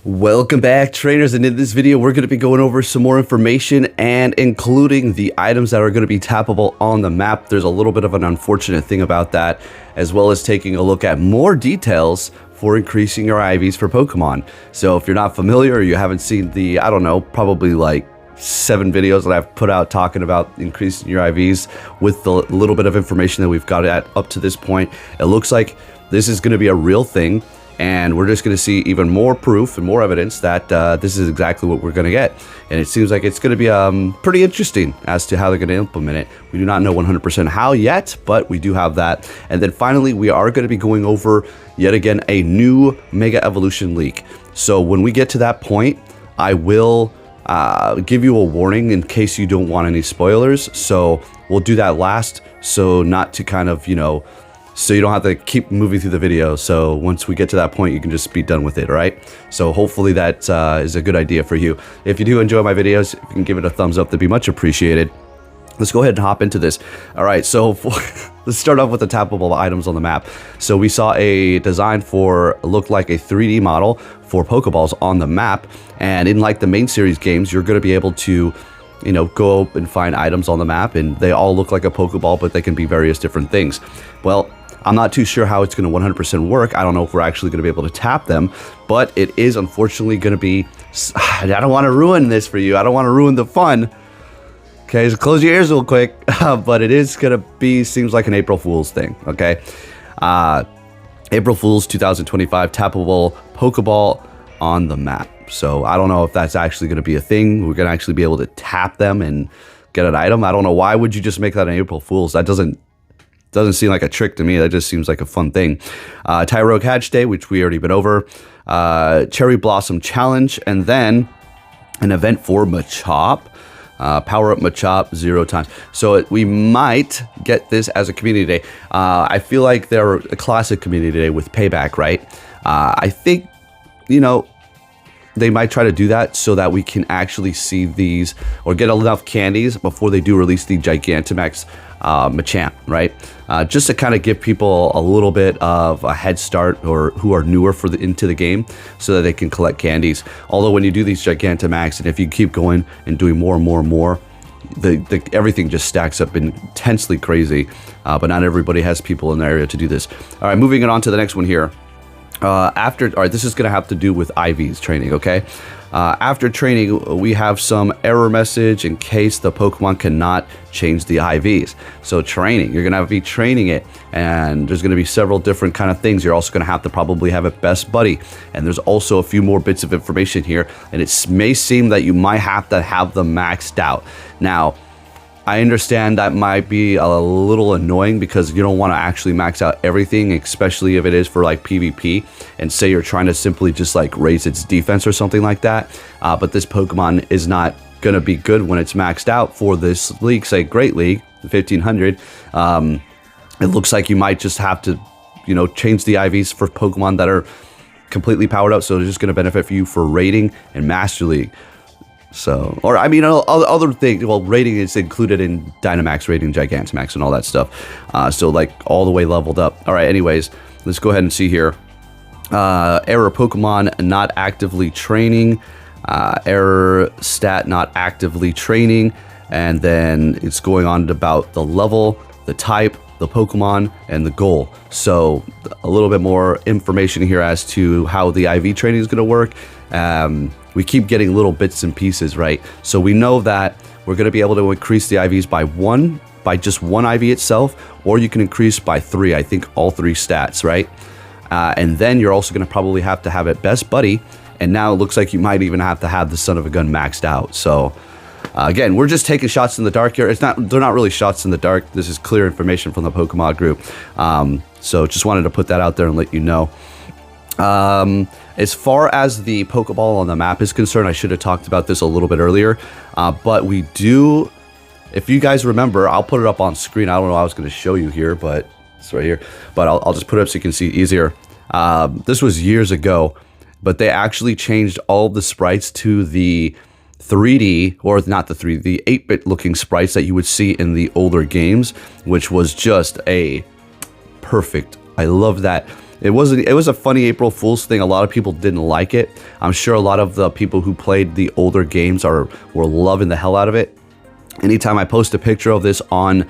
Welcome back, trainers, and in this video we're going to be going over some more information and including the items that are going to be tappable on the map. There's a little bit of an unfortunate thing about that, as well as taking a look at more details for increasing your IVs for Pokemon. So if you're not familiar or you haven't seen the, I don't know, probably like 7 videos that I've put out talking about increasing your IVs with the little bit of information that we've got up to this point, it looks like this is going to be a real thing. And we're just going to see even more proof and more evidence that this is exactly what we're going to get. And it seems like it's going to be pretty interesting as to how they're going to implement it. We do not know 100% how yet, but we do have that. And then finally, we are going to be going over yet again a new Mega Evolution leak. So when we get to that point, I will give you a warning in case you don't want any spoilers. So we'll do that last, so not to kind of, so you don't have to keep moving through the video. So once we get to that point, you can just be done with it, all right? So hopefully that is a good idea for you. If you do enjoy my videos, if you can give it a thumbs up, that'd be much appreciated. Let's go ahead and hop into this. All right, so let's start off with the tappable items on the map. So we saw a design for, looked like a 3D model for Pokeballs on the map. And in like the main series games, you're gonna be able to go and find items on the map, and they all look like a Pokeball, but they can be various different things. Well, I'm not too sure how it's going to 100% work. I don't know if we're actually going to be able to tap them, but it is unfortunately going to be, I don't want to ruin this for you. I don't want to ruin the fun. Okay, so close your ears real quick, but it is going to be, seems like an April Fool's thing, okay? April Fool's 2025 tappable Pokeball on the map. So I don't know if that's actually going to be a thing. We're going to actually be able to tap them and get an item. I don't know. Why would you just make that an April Fool's? That doesn't seem like a trick to me. That just seems like a fun thing. Tyrogue Hatch Day, which we already been over. Cherry Blossom Challenge, and then an event for Machop. Power up Machop 0 times. So we might get this as a community day. I feel like they're a classic community day with payback, right? I think, they might try to do that so that we can actually see these or get enough candies before they do release the Gigantamax Machamp, right? Just to kind of give people a little bit of a head start, or who are newer into the game, so that they can collect candies. Although when you do these Gigantamax, and if you keep going and doing more and more and more, everything just stacks up intensely crazy. But not everybody has people in the area to do this. All right, moving on to the next one here. All right, this is going to have to do with IVs training, okay? After training, we have some error message in case the Pokemon cannot change the IVs. So training, you're going to be training it, and there's going to be several different kind of things. You're also going to have to probably have a best buddy, and there's also a few more bits of information here, and it may seem that you might have to have them maxed out. Now, I understand that might be a little annoying because you don't want to actually max out everything, especially if it is for like PvP, and say you're trying to simply just like raise its defense or something like that. But this Pokemon is not going to be good when it's maxed out for this league, say Great League, 1500. It looks like you might just have to, change the IVs for Pokemon that are completely powered up. So it's just going to benefit you for rating and Master League. So, or I mean, other things, well, rating is included in Dynamax, rating, Gigantamax, and all that stuff. So, like, all the way leveled up. All right, anyways, let's go ahead and see here. Error Pokemon not actively training. Error stat not actively training. And then it's going on about the level, the type, the Pokemon, and the goal. So, a little bit more information here as to how the IV training is going to work. We keep getting little bits and pieces, right? So we know that we're going to be able to increase the IVs by just one IV itself, or you can increase by 3, I think all 3 stats, right? And then you're also going to probably have to have it best buddy, and now it looks like you might even have to have the son of a gun maxed out. So again, we're just taking shots in the dark here. They're not really shots in the dark. This is clear information from the Pokemon group. So just wanted to put that out there and let you know. As far as the Pokeball on the map is concerned, I should have talked about this a little bit earlier, but we do, if you guys remember, I'll put it up on screen. I don't know, I was going to show you here, but it's right here, but I'll just put it up so you can see it easier. This was years ago, but they actually changed all the sprites to the 3D, or not the 3D, the 8-bit looking sprites that you would see in the older games, which was just a perfect. I love that. It was a funny April Fool's thing. A lot of people didn't like it. I'm sure a lot of the people who played the older games were loving the hell out of it. Anytime I post a picture of this on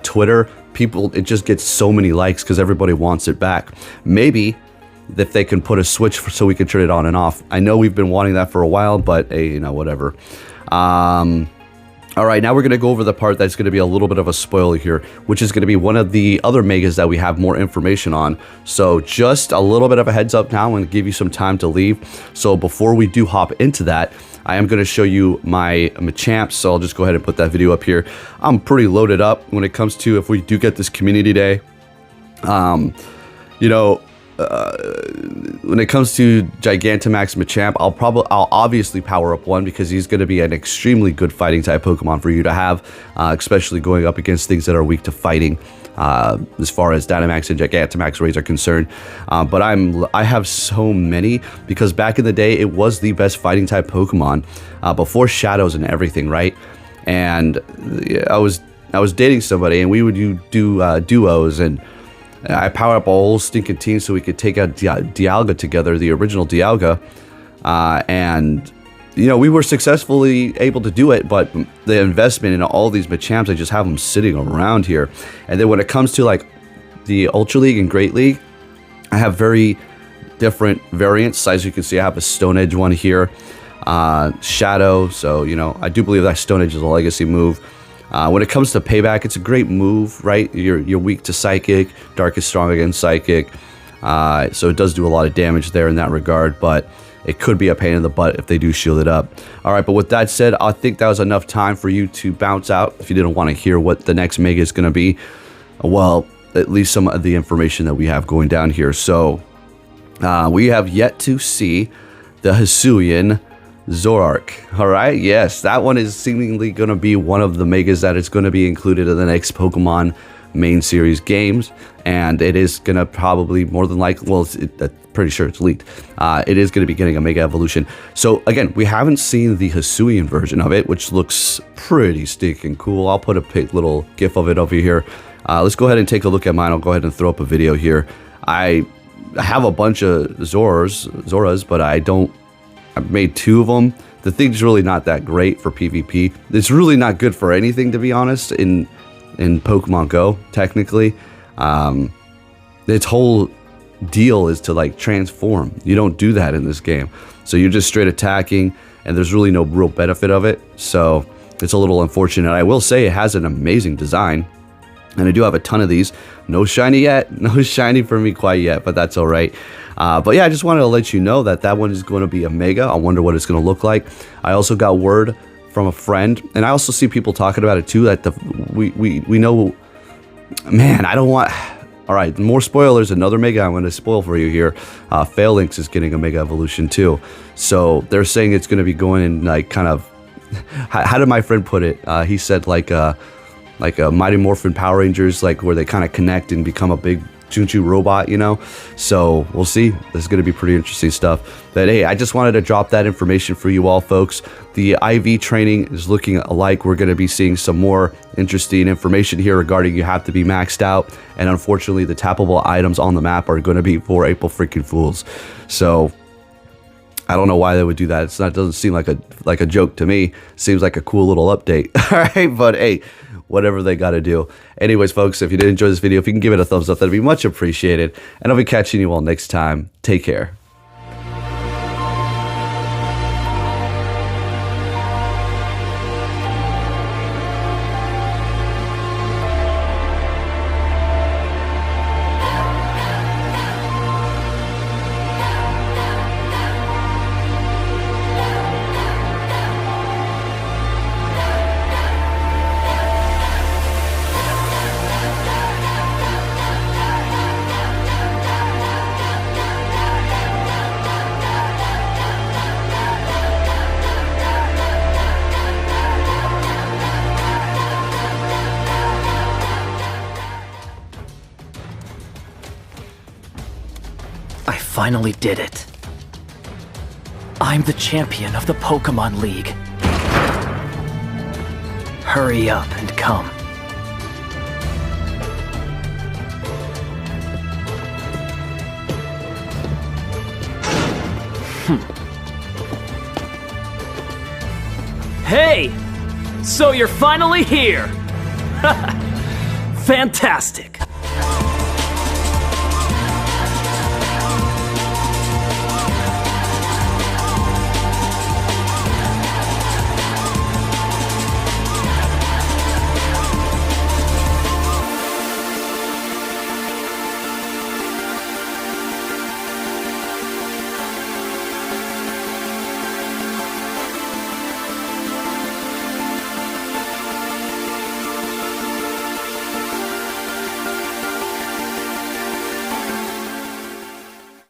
Twitter, it just gets so many likes because everybody wants it back. Maybe if they can put a switch so we can turn it on and off. I know we've been wanting that for a while, but hey, you know, whatever. All right, now we're going to go over the part that's going to be a little bit of a spoiler here, which is going to be one of the other megas that we have more information on. So just a little bit of a heads up now. I'm going to give you some time to leave. So before we do hop into that, I am going to show you my Machamps. So I'll just go ahead and put that video up here. I'm pretty loaded up when it comes to if we do get this community day. You know, when it comes to Gigantamax Machamp, I'll obviously power up one because he's going to be an extremely good fighting type Pokemon for you to have, especially going up against things that are weak to fighting, as far as Dynamax and Gigantamax raids are concerned. But I have so many because back in the day it was the best fighting type Pokemon before Shadows and everything, right? And I was dating somebody and we would do duos, and I powered up a whole stinking team so we could take out Dialga together, the original Dialga, and you know, we were successfully able to do it, but the investment in all these Machamps, I just have them sitting around here. And then when it comes to like the Ultra League and Great League, I have very different variants. As you can see, I have a Stone Edge one here, Shadow, so you know, I do believe that Stone Edge is a legacy move. When it comes to Payback, it's a great move, right? You're weak to Psychic, Dark is strong against Psychic, so it does do a lot of damage there in that regard, but it could be a pain in the butt if they do shield it up. All right, but with that said, I think that was enough time for you to bounce out if you didn't want to hear what the next mega is going to be. Well, at least some of the information that we have going down here. So we have yet to see the Hisuian Zoroark. All right, yes, that one is seemingly going to be one of the megas that is going to be included in the next Pokemon main series games, and it is going to probably more than likely, well, I'm pretty sure it's leaked, it is going to be getting a mega evolution. So again, we haven't seen the Hisuian version of it, which looks pretty stinking cool. I'll put a little gif of it over here. Let's go ahead and take a look at mine. I'll go ahead and throw up a video here. I have a bunch of Zoras, but I've made 2 of them. The thing's really not that great for PvP. It's really not good for anything, to be honest, in Pokemon Go, technically. Its whole deal is to like transform. You don't do that in this game. So you're just straight attacking, and there's really no real benefit of it. So it's a little unfortunate. I will say it has an amazing design, and I do have a ton of these. No shiny yet. No shiny for me quite yet, but that's all right. But yeah, I just wanted to let you know that that one is going to be a mega. I wonder what it's going to look like. I also got word from a friend, and I also see people talking about it too, that we know, man, I don't want, all right, more spoilers. Another mega I'm going to spoil for you here. Phalanx is getting a mega evolution too. So they're saying it's going to be going in like kind of, how did my friend put it? He said like a Mighty Morphin Power Rangers, like where they kind of connect and become a big Choo-choo robot, you know. So we'll see. This is going to be pretty interesting stuff. But hey, I just wanted to drop that information for you all, folks. The IV training is looking like we're going to be seeing some more interesting information here regarding you have to be maxed out, and unfortunately the tappable items on the map are going to be for April freaking Fools. So I don't know why they would do that. It doesn't seem like a joke to me. Seems like a cool little update. All right, but hey, whatever they got to do. Anyways, folks, if you did enjoy this video, if you can give it a thumbs up, that'd be much appreciated. And I'll be catching you all next time. Take care. I finally did it. I'm the champion of the Pokemon League. Hurry up and come. Hey! So you're finally here! Fantastic!